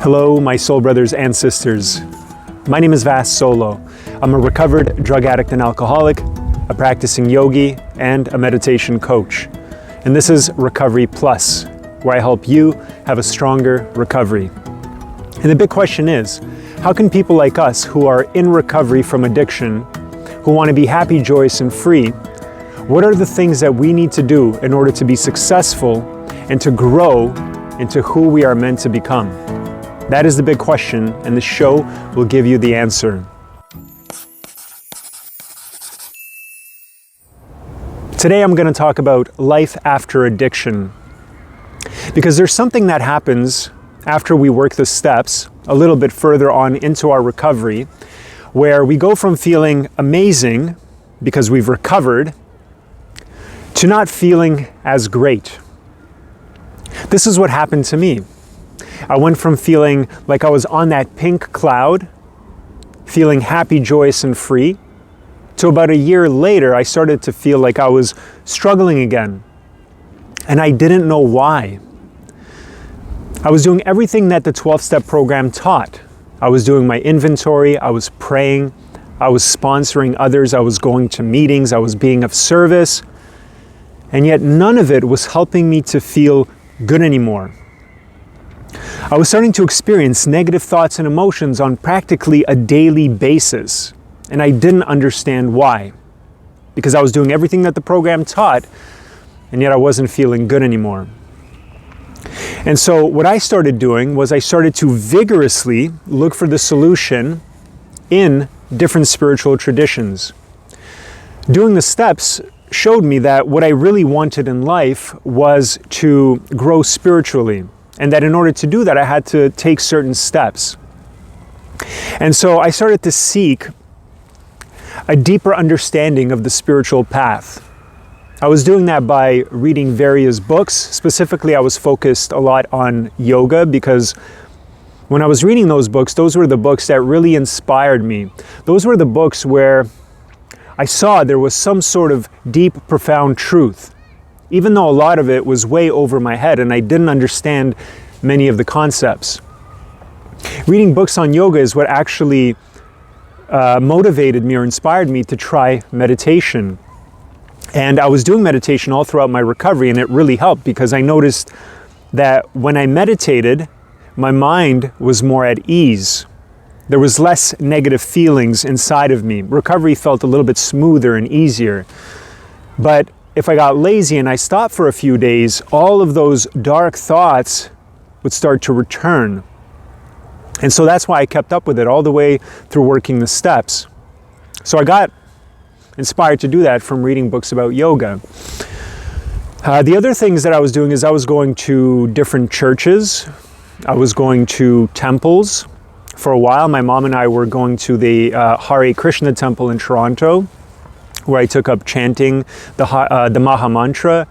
Hello, my soul brothers and sisters. My name is Vas Solo. I'm a recovered drug addict and alcoholic, a practicing yogi, and a meditation coach. And this is Recovery Plus, where I help you have a stronger recovery. And the big question is, how can people like us who are in recovery from addiction, who want to be happy, joyous, and free, what are the things that we need to do in order to be successful and to grow into who we are meant to become? That is the big question, and the show will give you the answer. Today I'm going to talk about life after addiction, because there's something that happens after we work the steps a little bit further on into our recovery, where we go from feeling amazing because we've recovered to not feeling as great. This is what happened to me. I went from feeling like I was on that pink cloud, feeling happy, joyous, and free, to about a year later, I started to feel like I was struggling again. And I didn't know why. I was doing everything that the 12-step program taught. I was doing my inventory, I was praying, I was sponsoring others, I was going to meetings, I was being of service, and yet none of it was helping me to feel good anymore. I was starting to experience negative thoughts and emotions on practically a daily basis, and I didn't understand why. Because I was doing everything that the program taught, and yet I wasn't feeling good anymore. And so what I started doing was I started to vigorously look for the solution in different spiritual traditions. Doing the steps showed me that what I really wanted in life was to grow spiritually. And that in order to do that, I had to take certain steps. And so I started to seek a deeper understanding of the spiritual path. I was doing that by reading various books. Specifically, I was focused a lot on yoga because when I was reading those books, those were the books that really inspired me. Those were the books where I saw there was some sort of deep, profound truth, even though a lot of it was way over my head and I didn't understand many of the concepts. Reading books on yoga is what actually motivated me or inspired me to try meditation. And I was doing meditation all throughout my recovery, and it really helped because I noticed that when I meditated, my mind was more at ease. There was less negative feelings inside of me. Recovery felt a little bit smoother and easier. But if I got lazy and I stopped for a few days, all of those dark thoughts would start to return. And so that's why I kept up with it all the way through working the steps. So I got inspired to do that from reading books about yoga. The other things that I was doing is I was going to different churches. I was going to temples. For a while, my mom and I were going to the Hare Krishna temple in Toronto, where I took up chanting the Maha Mantra.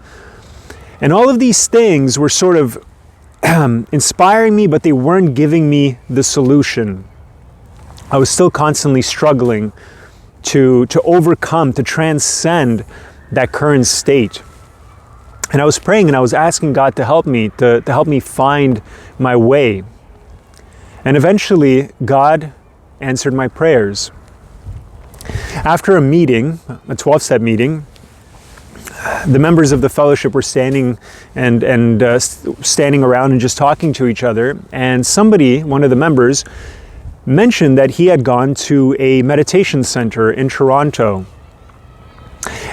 And all of these things were sort of inspiring me, but they weren't giving me the solution. I was still constantly struggling to overcome, to transcend that current state. And I was praying and I was asking God to help me, to help me find my way. And eventually, God answered my prayers. After a meeting, a 12-step meeting, the members of the fellowship were standing standing around and just talking to each other. And somebody, one of the members, mentioned that he had gone to a meditation center in Toronto.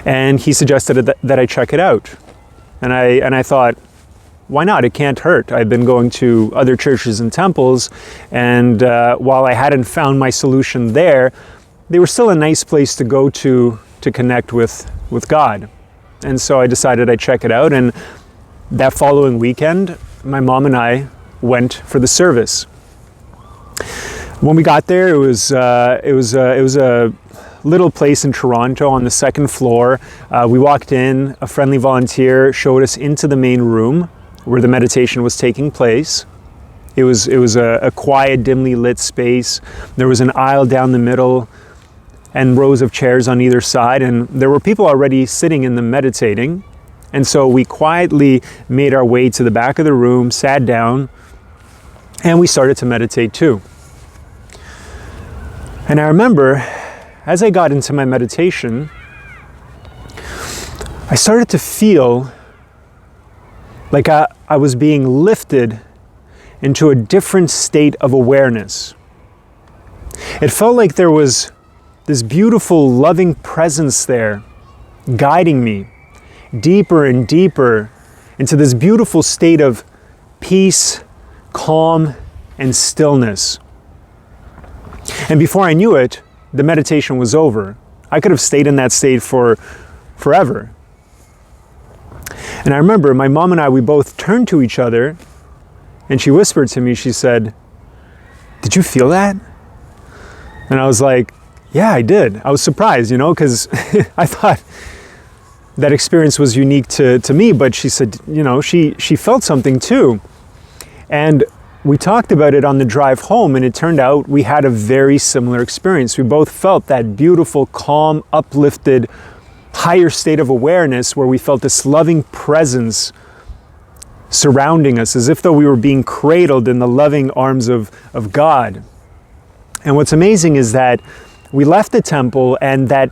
And he suggested that I check it out. And I thought, why not? It can't hurt. I've been going to other churches and temples, and while I hadn't found my solution there, they were still a nice place to go to connect with God. And so I decided I'd check it out, and that following weekend, my mom and I went for the service. When we got there, it was a little place in Toronto on the second floor. We walked in, a friendly volunteer showed us into the main room where the meditation was taking place. It was a quiet, dimly lit space. There was an aisle down the middle and rows of chairs on either side, and there were people already sitting in them meditating. And so we quietly made our way to the back of the room, sat down, And we started to meditate too. And I remember, as I got into my meditation, I started to feel like I was being lifted into a different state of awareness. It felt like there was this beautiful, loving presence there, guiding me deeper and deeper into this beautiful state of peace, calm, and stillness. And before I knew it, the meditation was over. I could have stayed in that state for forever. And I remember my mom and I, we both turned to each other, and she whispered to me, she said, "Did you feel that?" And I was like, "Yeah, I did." I was surprised, because I thought that experience was unique to me, but she said, she felt something too. And we talked about it on the drive home, and it turned out we had a very similar experience. We both felt that beautiful, calm, uplifted, higher state of awareness where we felt this loving presence surrounding us, as if though we were being cradled in the loving arms of God. And what's amazing is that we left the temple, and that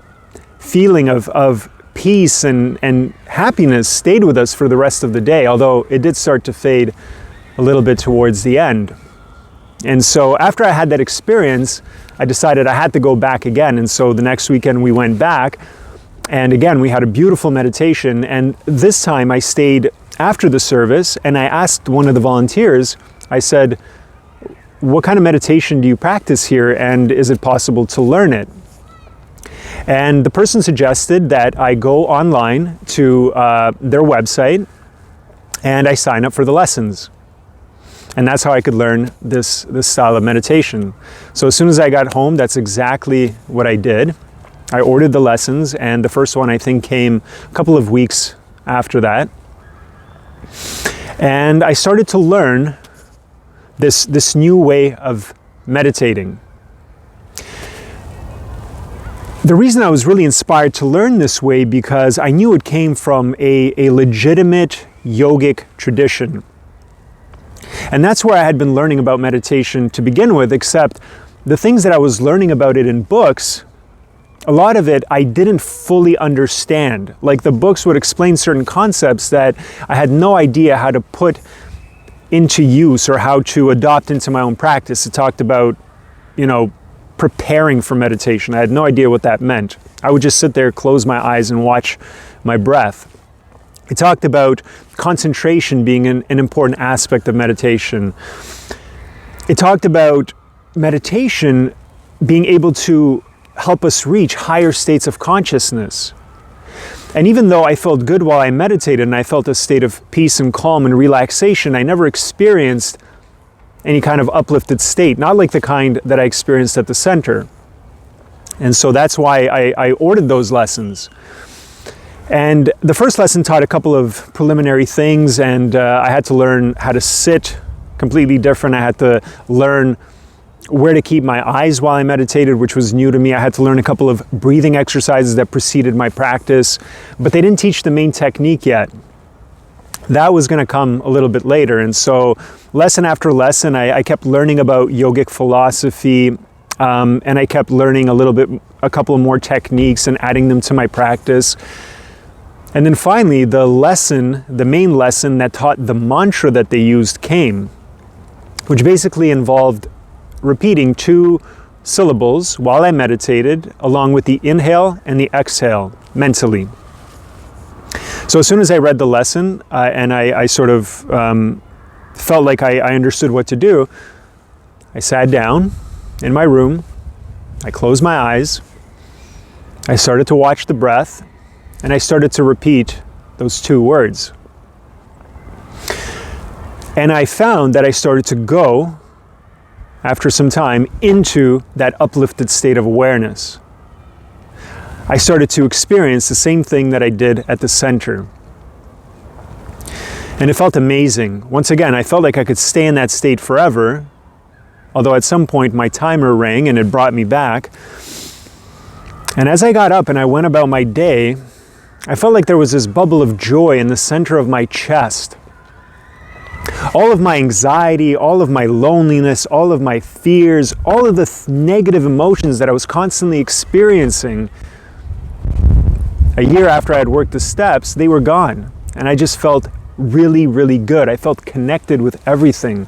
feeling of peace and happiness stayed with us for the rest of the day, although it did start to fade a little bit towards the end. And so after I had that experience, I decided I had to go back again. And so the next weekend we went back, and again we had a beautiful meditation. And this time I stayed after the service, and I asked one of the volunteers, I said, "What kind of meditation do you practice here, and is it possible to learn it?" And the person suggested that I go online to their website and I sign up for the lessons. And that's how I could learn this style of meditation. So as soon as I got home, that's exactly what I did. I ordered the lessons, and the first one I think came a couple of weeks after that. And I started to learn this new way of meditating. The reason I was really inspired to learn this way because I knew it came from a legitimate yogic tradition. And that's where I had been learning about meditation to begin with, except the things that I was learning about it in books, a lot of it I didn't fully understand. Like the books would explain certain concepts that I had no idea how to put into use or how to adopt into my own practice. It talked about, preparing for meditation. I had no idea what that meant. I would just sit there, close my eyes, and watch my breath. It talked about concentration being an important aspect of meditation. It talked about meditation being able to help us reach higher states of consciousness. And even though I felt good while I meditated and I felt a state of peace and calm and relaxation, I never experienced any kind of uplifted state, not like the kind that I experienced at the center. And so that's why I ordered those lessons. And the first lesson taught a couple of preliminary things, and I had to learn how to sit completely different. I had to learn where to keep my eyes while I meditated, which was new to me. I had to learn a couple of breathing exercises that preceded my practice, but they didn't teach the main technique yet. That was going to come a little bit later. And so lesson after lesson, I kept learning about yogic philosophy, and I kept learning a couple of more techniques and adding them to my practice. And then finally, the main lesson that taught the mantra that they used came, which basically involved repeating 2 syllables while I meditated, along with the inhale and the exhale mentally. So as soon as I read the lesson and I sort of felt like I understood what to do, I sat down in my room, I closed my eyes, I started to watch the breath, and I started to repeat those 2 words. And I found that I started to go, after some time, into that uplifted state of awareness. I started to experience the same thing that I did at the center. And it felt amazing. Once again, I felt like I could stay in that state forever, although at some point my timer rang and it brought me back. And as I got up and I went about my day, I felt like there was this bubble of joy in the center of my chest. All of my anxiety, all of my loneliness, all of my fears, all of the negative emotions that I was constantly experiencing, a year after I had worked the steps, they were gone. And I just felt really, really good. I felt connected with everything.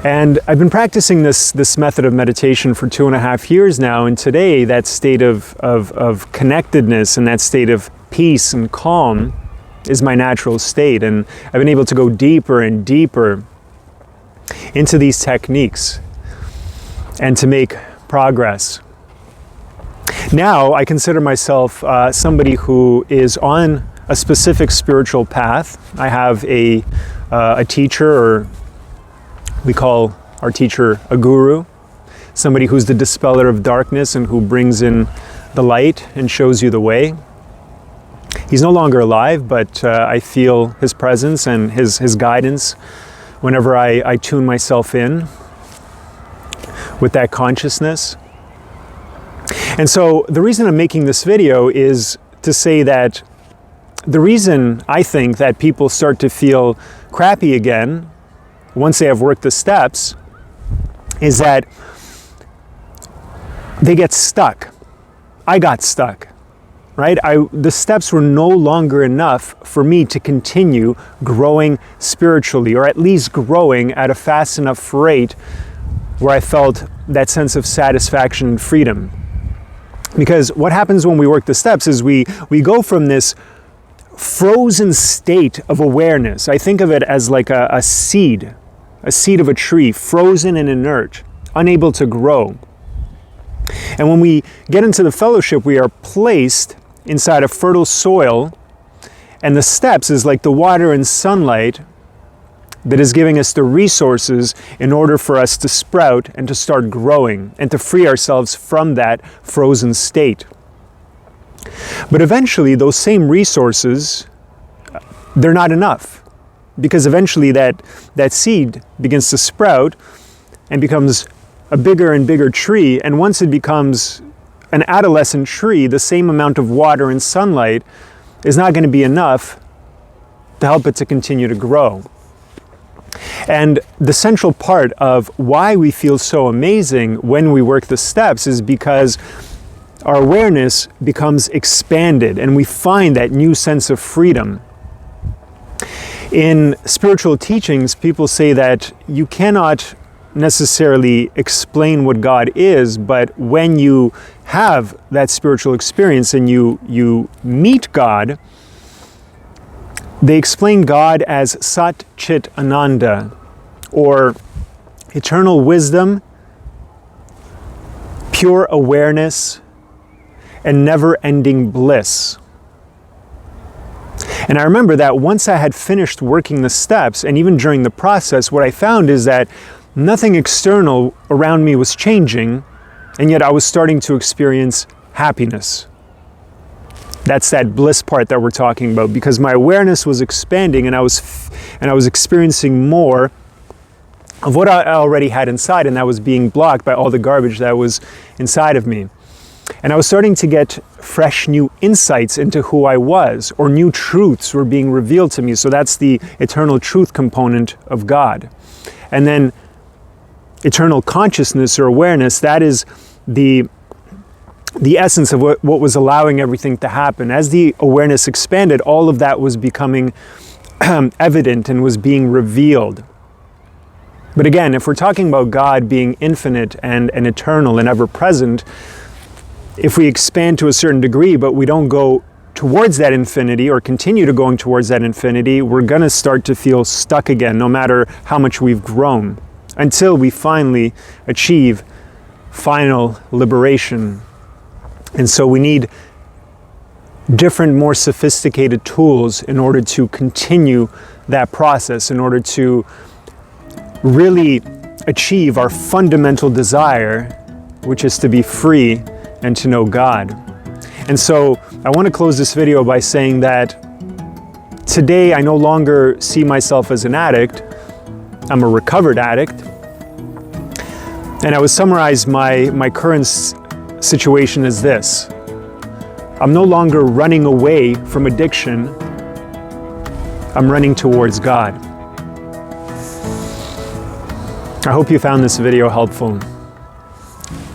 And I've been practicing this method of meditation for 2.5 years now, and today that state of connectedness and that state of peace and calm is my natural state. And I've been able to go deeper and deeper into these techniques and to make progress. Now I consider myself somebody who is on a specific spiritual path. I have a teacher, or we call our teacher a guru, somebody who's the dispeller of darkness and who brings in the light and shows you the way. He's no longer alive, but I feel his presence and his guidance whenever I tune myself in with that consciousness. And so the reason I'm making this video is to say that the reason I think that people start to feel crappy again once they have worked the steps is that they get stuck. I got stuck, right? The steps were no longer enough for me to continue growing spiritually, or at least growing at a fast enough rate where I felt that sense of satisfaction and freedom. Because what happens when we work the steps is we go from this frozen state of awareness. I think of it as like a seed of a tree, frozen and inert, unable to grow. And when we get into the fellowship, we are placed inside a fertile soil, and the steps is like the water and sunlight that is giving us the resources in order for us to sprout and to start growing and to free ourselves from that frozen state. But eventually those same resources, they're not enough, because eventually that seed begins to sprout and becomes a bigger and bigger tree, and once it becomes an adolescent tree, the same amount of water and sunlight is not going to be enough to help it to continue to grow. And the central part of why we feel so amazing when we work the steps is because our awareness becomes expanded and we find that new sense of freedom. In spiritual teachings, people say that you cannot necessarily explain what God is, but when you have that spiritual experience and you meet God, they explain God as Sat Chit Ananda, or eternal wisdom, pure awareness, and never-ending bliss. And I remember that once I had finished working the steps, and even during the process, what I found is that nothing external around me was changing, and yet I was starting to experience happiness. That's that bliss part that we're talking about, because my awareness was expanding and I was experiencing more of what I already had inside, and that was being blocked by all the garbage that was inside of me. And I was starting to get fresh new insights into who I was, or new truths were being revealed to me. So that's the eternal truth component of God. And then eternal consciousness or awareness, that is the essence of what was allowing everything to happen. As the awareness expanded, all of that was becoming evident and was being revealed. But again, if we're talking about God being infinite and eternal and ever-present, if we expand to a certain degree, but we don't go towards that infinity or continue to going towards that infinity, we're going to start to feel stuck again, no matter how much we've grown, until we finally achieve final liberation. And so we need different, more sophisticated tools in order to continue that process, in order to really achieve our fundamental desire, which is to be free and to know God. And so I want to close this video by saying that today I no longer see myself as an addict. I'm a recovered addict. And I would summarize my current situation as this. I'm no longer running away from addiction. I'm running towards God. I hope you found this video helpful.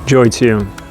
Joy to you.